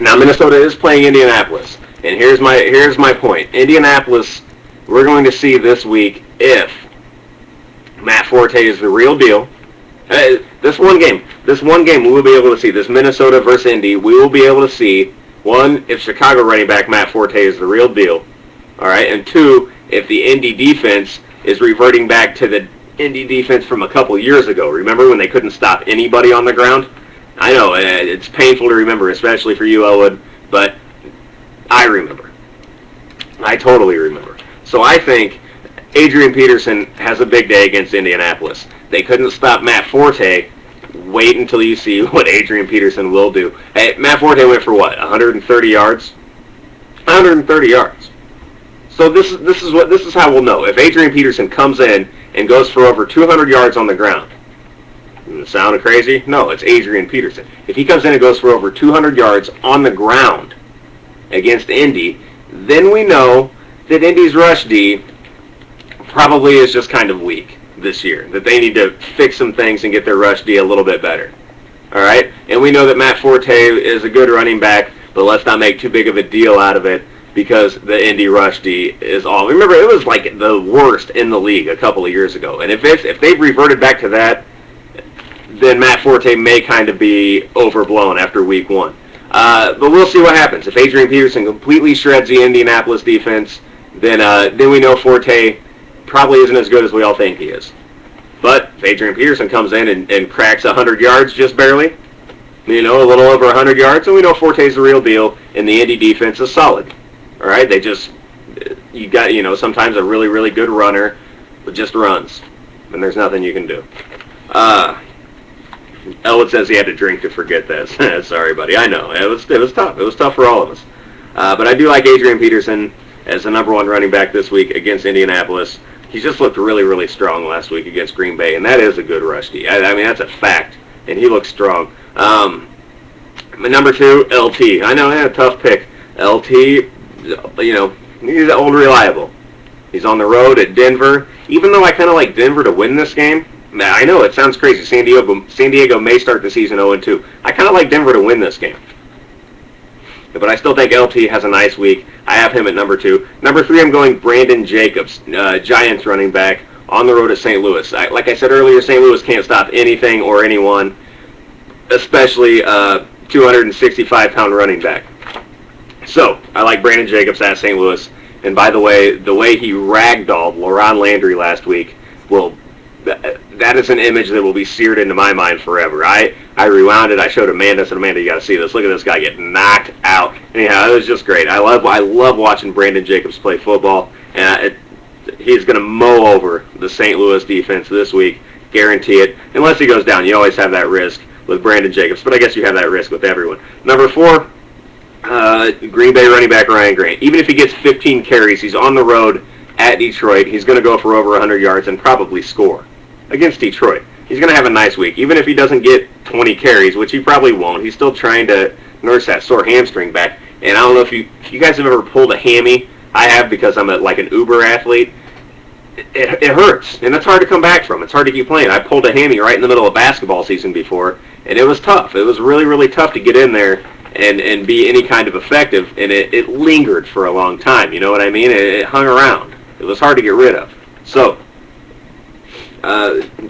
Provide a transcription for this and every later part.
Now Minnesota is playing Indianapolis, and here's my point. Indianapolis, we're going to see this week if Matt Forte is the real deal. This one game we will be able to see, this Minnesota versus Indy, we will be able to see, one, if Chicago running back Matt Forte is the real deal, all right, and two, if the Indy defense is reverting back to the Indy defense from a couple years ago. Remember when they couldn't stop anybody on the ground? I know, it's painful to remember, especially for you, Elwood, but I remember. I totally remember. So I think Adrian Peterson has a big day against Indianapolis. They couldn't stop Matt Forte. Wait until you see what Adrian Peterson will do. Hey, Matt Forte went for what? 130 yards? 130 yards. So this is how we'll know. If Adrian Peterson comes in and goes for over 200 yards on the ground, does it sound crazy? No, it's Adrian Peterson. If he comes in and goes for over 200 yards on the ground against Indy, then we know that Indy's rush D probably is just kind of weak this year, that they need to fix some things and get their rush D a little bit better. All right? And we know that Matt Forte is a good running back, but let's not make too big of a deal out of it because the Indy rush D is all. Remember, it was like the worst in the league a couple of years ago. And if they've reverted back to that, then Matt Forte may kind of be overblown after week one. But we'll see what happens. If Adrian Peterson completely shreds the Indianapolis defense, then we know Forte probably isn't as good as we all think he is. But if Adrian Peterson comes in and cracks 100 yards just barely, a little over 100 yards, and we know Forte's the real deal, and the Indy defense is solid. All right, you got, sometimes a really, really good runner just runs, and there's nothing you can do. Elwood says he had to drink to forget this. Sorry, buddy. I know. It was tough. It was tough for all of us. But I do like Adrian Peterson as the number one running back this week against Indianapolis. He just looked really, really strong last week against Green Bay, and that is a good rush D. I mean, that's a fact, and he looks strong. Number two, LT. I know, a tough pick. LT, he's old reliable. He's on the road at Denver. Even though I kind of like Denver to win this game, I know it sounds crazy. San Diego may start the season 0-2. I kind of like Denver to win this game. But I still think LT has a nice week. I have him at number 2. Number 3, I'm going Brandon Jacobs, Giants running back, on the road at St. Louis. Like I said earlier, St. Louis can't stop anything or anyone, especially 265-pound running back. So, I like Brandon Jacobs at St. Louis. And by the way he ragdolled Laron Landry last week that is an image that will be seared into my mind forever. I rewound it. I showed Amanda. I said, Amanda, you got to see this. Look at this guy get knocked out. Anyhow, it was just great. I love watching Brandon Jacobs play football, and he's going to mow over the St. Louis defense this week. Guarantee it. Unless he goes down, you always have that risk with Brandon Jacobs, but I guess you have that risk with everyone. Number 4, Green Bay running back Ryan Grant. Even if he gets 15 carries, he's on the road at Detroit. He's going to go for over 100 yards and probably score against Detroit. He's going to have a nice week. Even if he doesn't get 20 carries, which he probably won't, he's still trying to nurse that sore hamstring back. And I don't know if you guys have ever pulled a hammy. I have, because I'm like an Uber athlete. It hurts, and it's hard to come back from. It's hard to keep playing. I pulled a hammy right in the middle of basketball season before, and it was tough. It was really, really tough to get in there and be any kind of effective, and it lingered for a long time. You know what I mean? It hung around. It was hard to get rid of. So,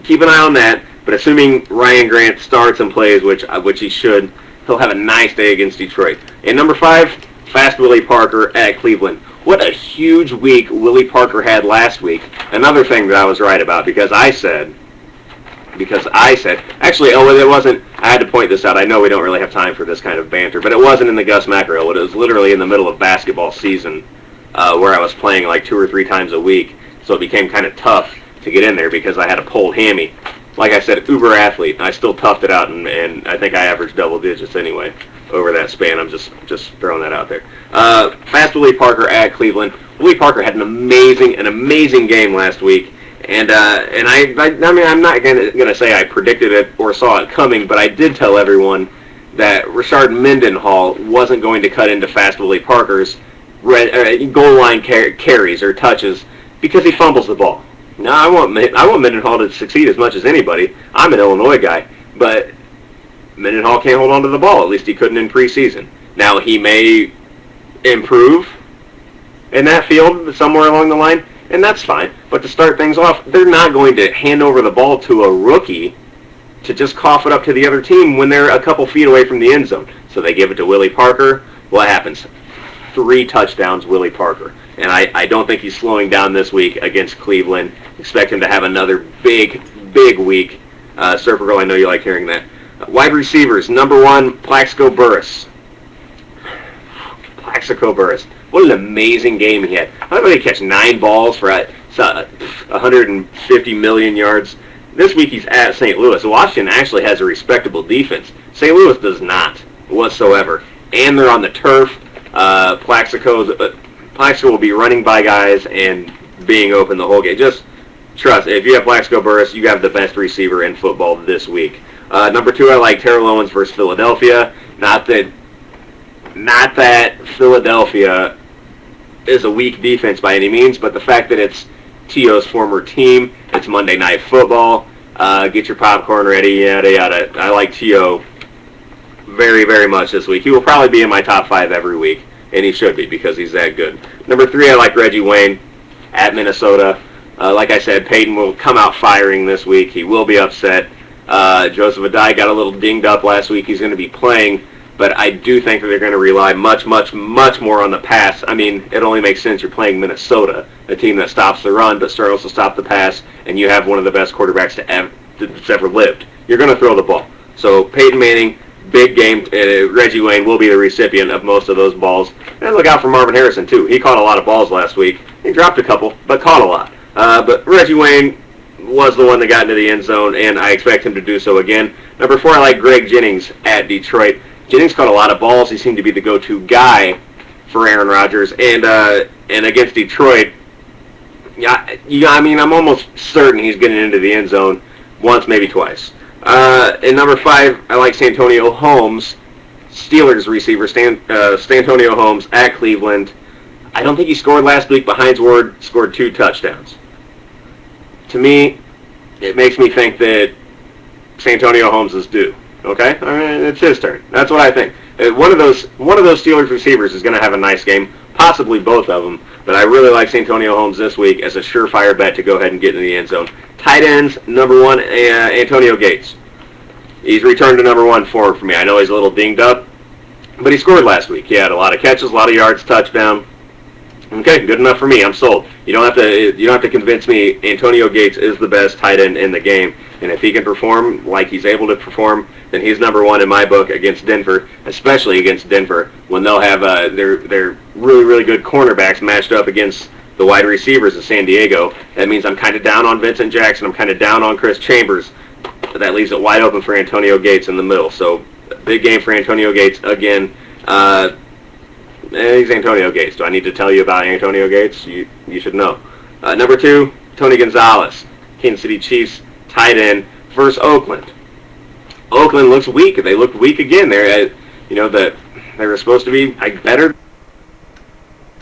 keep an eye on that, but assuming Ryan Grant starts and plays, which he should, he'll have a nice day against Detroit. And number 5, fast Willie Parker at Cleveland. What a huge week Willie Parker had last week. Another thing that I was right about, because I said, actually, it wasn't, I had to point this out. I know we don't really have time for this kind of banter, but it wasn't in the Gus Macro. It was literally in the middle of basketball season, where I was playing like 2 or 3 times a week, so it became kind of tough to get in there because I had a pulled hammy. Like I said, Uber athlete. I still toughed it out, and I think I averaged double digits anyway over that span. I'm just throwing that out there. Fast Willie Parker at Cleveland. Willie Parker had an amazing game last week, and I mean, I'm not gonna say I predicted it or saw it coming, but I did tell everyone that Rashard Mendenhall wasn't going to cut into Fast Willie Parker's goal line carries or touches because he fumbles the ball. Now, I want Mendenhall to succeed as much as anybody. I'm an Illinois guy, but Mendenhall can't hold on to the ball. At least he couldn't in preseason. Now, he may improve in that field somewhere along the line, and that's fine. But to start things off, they're not going to hand over the ball to a rookie to just cough it up to the other team when they're a couple feet away from the end zone. So they give it to Willie Parker. What happens? 3 touchdowns, Willie Parker. And I don't think he's slowing down this week against Cleveland. Expect him to have another big week. Surfer Girl, I know you like hearing that. Wide receivers, number 1, Plaxico Burress. Plaxico Burress. What an amazing game he had. How did he catch 9 balls for 150 million yards? This week he's at St. Louis. Washington actually has a respectable defense. St. Louis does not whatsoever. And they're on the turf. Plaxico will be running by guys and being open the whole game. Just trust, if you have Plaxico Burress, you have the best receiver in football this week. Number 2, I like Terrell Owens versus Philadelphia. Not that Philadelphia is a weak defense by any means, but the fact that it's T.O.'s former team, it's Monday Night Football, get your popcorn ready, yada yada. I like T.O. very, very much this week. He will probably be in my top 5 every week, and he should be because he's that good. Number 3, I like Reggie Wayne at Minnesota. Like I said, Peyton will come out firing this week. He will be upset. Joseph Adai got a little dinged up last week. He's going to be playing, but I do think that they're going to rely much more on the pass. I mean, it only makes sense. You're playing Minnesota, a team that stops the run but struggles to stop the pass, and you have one of the best quarterbacks that's ever lived. You're going to throw the ball. So Peyton Manning, big game. Reggie Wayne will be the recipient of most of those balls. And look out for Marvin Harrison, too. He caught a lot of balls last week. He dropped a couple, but caught a lot. But Reggie Wayne was the one that got into the end zone, and I expect him to do so again. Number 4, I like Greg Jennings at Detroit. Jennings caught a lot of balls. He seemed to be the go-to guy for Aaron Rodgers. And against Detroit, I'm almost certain he's getting into the end zone once, maybe twice. And number 5, I like Santonio Holmes, Steelers receiver, Santonio Holmes at Cleveland. I don't think he scored last week, but Hines Ward scored 2 touchdowns. To me, it makes me think that Santonio Holmes is due. Okay, all right, it's his turn. That's what I think. One of those Steelers receivers is going to have a nice game, possibly both of them. But I really like Santonio Holmes this week as a surefire bet to go ahead and get in the end zone. Tight ends, number 1, Antonio Gates. He's returned to number 1 forward for me. I know he's a little dinged up, but he scored last week. He had a lot of catches, a lot of yards, touchdown. Okay, good enough for me. I'm sold. You don't have to convince me Antonio Gates is the best tight end in the game. And if he can perform like he's able to perform, then he's number 1 in my book against Denver, especially against Denver when they'll have their really good cornerbacks matched up against the wide receivers of San Diego. That means I'm kind of down on Vincent Jackson. I'm kind of down on Chris Chambers. But that leaves it wide open for Antonio Gates in the middle. So big game for Antonio Gates again. He's Antonio Gates. Do I need to tell you about Antonio Gates? You should know. Number 2, Tony Gonzalez, Kansas City Chiefs tight end versus Oakland. Oakland looks weak. They looked weak again. They were supposed to be better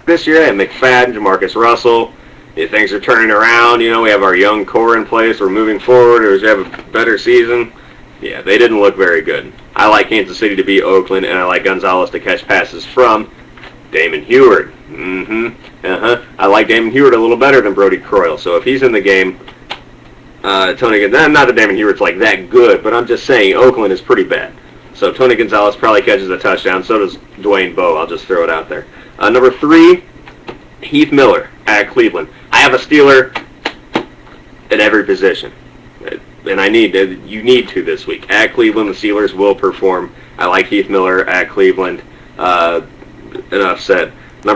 this year. And McFadden, Jamarcus Russell. Things are turning around. We have our young core in place. We're moving forward. We have a better season. Yeah, they didn't look very good. I like Kansas City to beat Oakland, and I like Gonzalez to catch passes from Damon Heward. I like Damon Heward a little better than Brody Croyle. So if he's in the game, Tony, not that Damon Heward's like that good, but I'm just saying Oakland is pretty bad. So Tony Gonzalez probably catches a touchdown. So does Dwayne Bowe. I'll just throw it out there. Number 3, Heath Miller at Cleveland. I have a Steeler at every position, and you need to this week. At Cleveland, the Steelers will perform. I like Heath Miller at Cleveland. Enough said.